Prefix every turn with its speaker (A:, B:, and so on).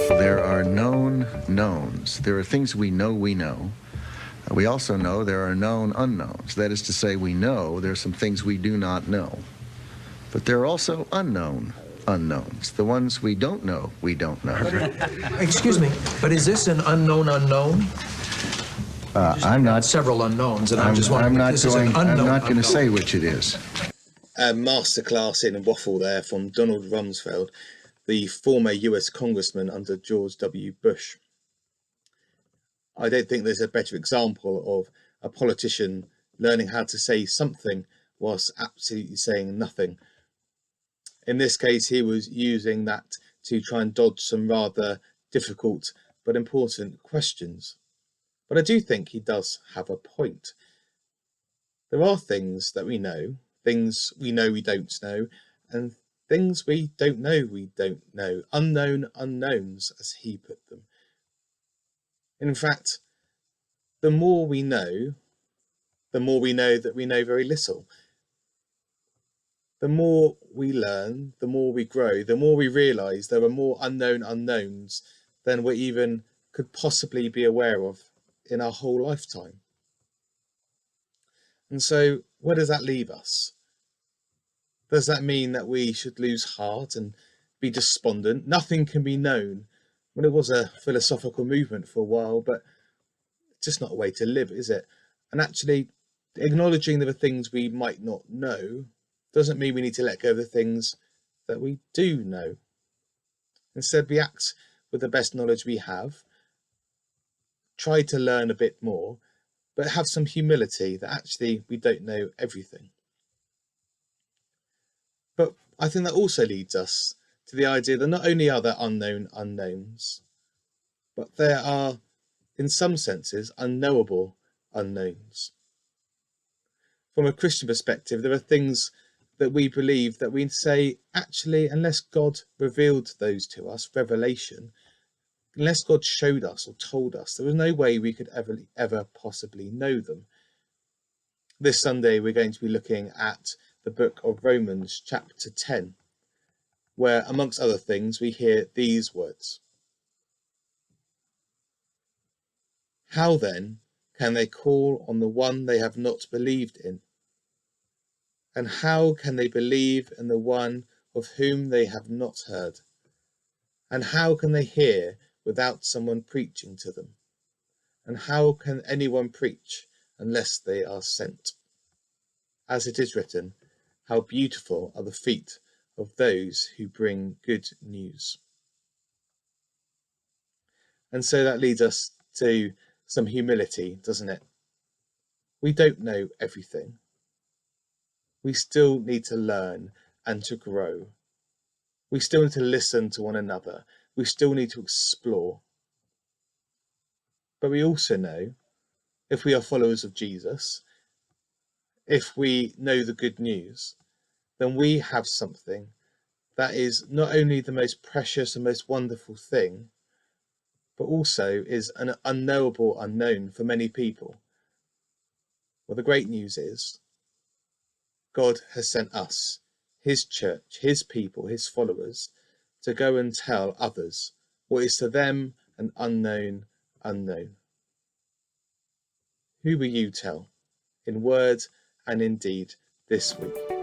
A: There are known knowns. There are things we know we know. We also know there are known unknowns. That is to say, we know there are some things we do not know. But there are also unknown unknowns. The ones we don't know, we don't know.
B: Excuse me, but is this an unknown unknown?
A: I'm not.
B: Several unknowns, and I'm just wondering if this is an unknown
A: I'm not going to
B: unknown.
A: say which it is.
C: A masterclass in waffle there from Donald Rumsfeld, the former US congressman under George W. Bush. I don't think there's a better example of a politician learning how to say something whilst absolutely saying nothing. In this case, he was using that to try and dodge some rather difficult but important questions. But I do think he does have a point. There are things that we know, things we know we don't know, and things we don't know we don't know. Unknown unknowns, as he put them. In fact, the more we know that we know very little. The more we learn, the more we grow, the more we realise there are more unknown unknowns than we even could possibly be aware of in our whole lifetime. And so where does that leave us? Does that mean that we should lose heart and be despondent? Nothing can be known. Well, it was a philosophical movement for a while, but it's just not a way to live, is it? And actually, acknowledging there are things we might not know doesn't mean we need to let go of the things that we do know. Instead, we act with the best knowledge we have, try to learn a bit more, but have some humility that actually we don't know everything. But I think that also leads us to the idea that not only are there unknown unknowns, but there are, in some senses, unknowable unknowns. From a Christian perspective, there are things that we believe that we say, actually, unless God revealed those to us, revelation, unless God showed us or told us, there was no way we could ever possibly know them. This Sunday, we're going to be looking at the book of Romans, chapter 10, where, amongst other things, we hear these words. How then can they call on the one they have not believed in? And how can they believe in the one of whom they have not heard? And how can they hear without someone preaching to them? And how can anyone preach unless they are sent? As it is written, how beautiful are the feet of those who bring good news. And so that leads us to some humility, doesn't it? We don't know everything. We still need to learn and to grow. We still need to listen to one another. We still need to explore. But we also know, if we are followers of Jesus, if we know the good news, then we have something that is not only the most precious and most wonderful thing, but also is an unknowable unknown for many people. Well, the great news is God has sent us, his church, his people, his followers, to go and tell others what is to them an unknown unknown. Who will you tell in word and in deed this week?